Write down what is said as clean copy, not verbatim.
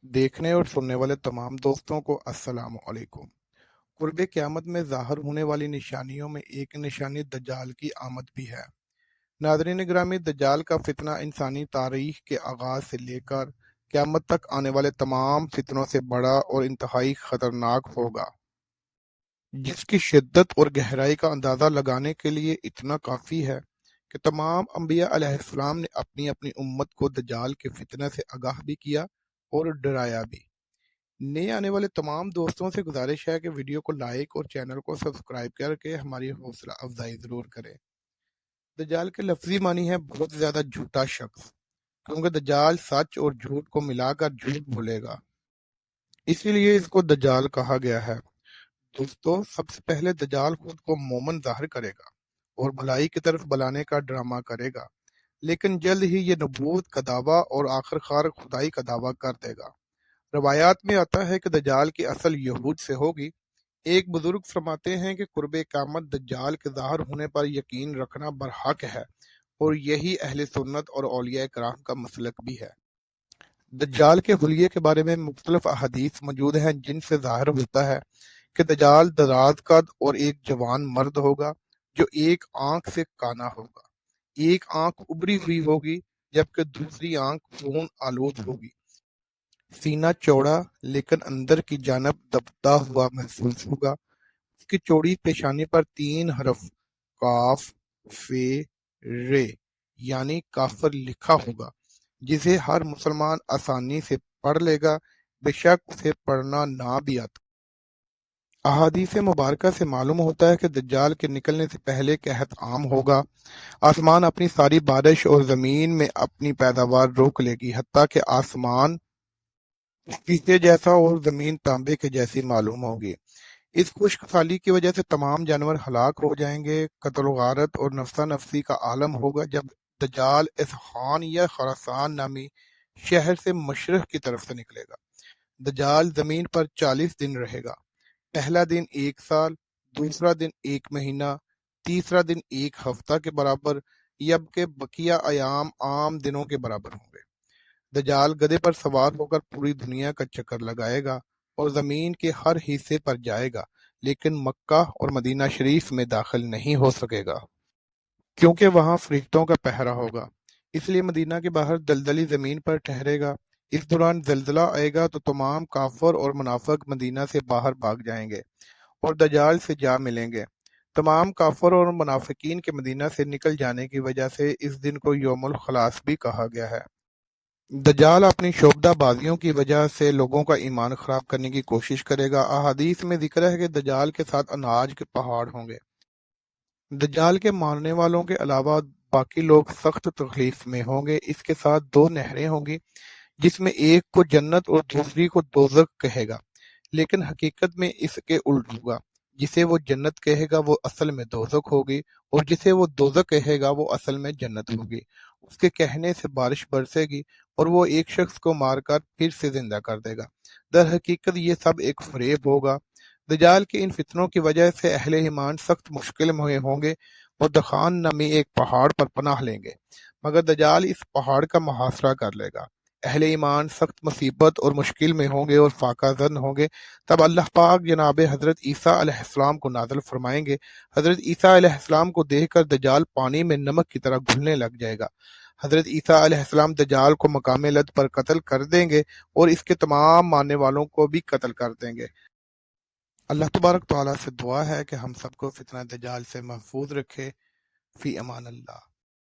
देखने और सुनने वाले तमाम दोस्तों को अस्सलाम अलैकुम। कुर्ब क़यामत में ज़ाहिर होने वाली निशानियों में एक निशानी दज्जाल की आमद भी है। नाज़रीन गिरामी, दज्जाल का फितना इंसानी तारीख के आगाज़ से लेकर क़यामत तक आने वाले तमाम फितनों से बड़ा और इंतहाई ख़तरनाक होगा, जिसकी शिद्दत और गहराई का अंदाज़ा लगाने के लिए इतना काफ़ी है कि तमाम अंबिया अलैहिस्सलाम ने अपनी अपनी उम्मत को दज्जाल के फितने से आगाह भी किया और डराया भी। नए आने वाले तमाम दोस्तों से गुजारिश है कि वीडियो को लाइक और चैनल को सब्सक्राइब करके हमारी हौसला अफजाई ज़रूर करें। दज्जाल के लफ्जी मानी है बहुत ज़्यादा झूठा शख्स, क्योंकि दज्जाल सच और झूठ को मिलाकर झूठ बोलेगा, इसीलिए इसको दज्जाल कहा गया है। दोस्तों, सबसे पहले दज्जाल खुद को मोमन जाहिर करेगा और भलाई की तरफ बुलाने का ड्रामा करेगा, लेकिन जल्द ही ये नबूवत का दावा और आखिरकार खुदाई का दावा कर देगा। रवायात में आता है कि दज्जाल की असल यहूद से होगी। एक बुजुर्ग फरमाते हैं कि कुर्बे क़यामत दज्जाल के ज़ाहिर होने पर यकीन रखना बरहक है, और यही अहले सुन्नत और औलिया कराम का मसलक भी है। दज्जाल के हुलिये के बारे में मुख्तलिफ अहादीस मौजूद हैं, जिनसे ज़ाहिर होता है कि दज्जाल दराज कद और एक जवान मर्द होगा, जो एक आंख से काना होगा। एक आंख उभरी हुई होगी, जबकि दूसरी आंख खून आलूद होगी। सीना चौड़ा लेकिन अंदर की जानब दबता हुआ महसूस होगा। उसकी चौड़ी पेशानी पर 3 हरफ काफ, फे, रे यानी काफिर लिखा होगा, जिसे हर मुसलमान आसानी से पढ़ लेगा, बेशक उसे पढ़ना ना भी आता। अहादीस मुबारका से मालूम होता है कि दज्जाल के निकलने से पहले कहत आम होगा। आसमान अपनी सारी बारिश और ज़मीन में अपनी पैदावार रोक लेगी, हत्ता कि आसमान शीशे जैसा और ज़मीन तांबे के जैसी मालूम होगी। इस खुश्क साली की वजह से तमाम जानवर हलाक हो जाएंगे। कत्ल गारत और नफसा नफसी का आलम होगा जब दज्जाल इसहान या खरासान नामी शहर से मशरक की तरफ से निकलेगा। दज्जाल जमीन पर 40 दिन रहेगा। पहला दिन 1 साल, दूसरा दिन 1 महीना, तीसरा दिन 1 हफ्ता के बराबर, जबकि बकिया अयाम आम दिनों के बराबर होंगे। दज्जाल गधे पर सवार होकर पूरी दुनिया का चक्कर लगाएगा और जमीन के हर हिस्से पर जाएगा, लेकिन मक्का और मदीना शरीफ में दाखिल नहीं हो सकेगा, क्योंकि वहां फरिश्तों का पहरा होगा। इसलिए मदीना के बाहर दलदली जमीन पर ठहरेगा। इस दौरान जल्जला आएगा तो तमाम काफर और मुनाफिक मदीना से बाहर भाग जाएंगे और दज्जाल से जा मिलेंगे। तमाम काफर और मुनाफिकीन के मदीना से निकल जाने की वजह से इस दिन को यौमुल खलास भी कहा गया है। दज्जाल अपनी शोभदा बाजियों की वजह से लोगों का ईमान खराब करने की कोशिश करेगा। अहादीस में जिक्र है कि दज्जाल के साथ अनाज के पहाड़ होंगे। दज्जाल के मारने वालों के अलावा बाकी लोग सख्त तकलीफ में होंगे। इसके साथ 2 नहरें होंगी, जिसमें एक को जन्नत और दूसरी को दोज़ख कहेगा, लेकिन हकीकत में इसके उल्ट होगा। जिसे वो जन्नत कहेगा वो असल में दोज़ख होगी, और जिसे वो दोज़ख कहेगा वो असल में जन्नत होगी। उसके कहने से बारिश बरसेगी और वो एक शख्स को मारकर फिर से जिंदा कर देगा। दर हकीकत ये सब एक फरेब होगा। दज्जाल के इन फितनों की वजह से अहले ईमान सख्त मुश्किल में होंगे और दखान नामी एक पहाड़ पर पनाह लेंगे, मगर दज्जाल इस पहाड़ का मुहासरा कर लेगा। अहले ईमान सख्त मुसीबत और मुश्किल में होंगे और फाकाजन होंगे। तब अल्लाह पाक जनाब हजरत ईसा अलैहिस्सलाम को नाज़िल फरमाएंगे। हजरत ईसा अलैहिस्सलाम को देखकर दज्जाल पानी में नमक की तरह घुलने लग जाएगा। हजरत ईसा अलैहिस्सलाम दज्जाल को मकाम लद पर कत्ल कर देंगे और इसके तमाम मानने वालों को भी कत्ल कर देंगे। अल्लाह तबारक तआला से दुआ है कि हम सबको फितना दज्जाल से महफूज रखे। फी अमान अल्लाह।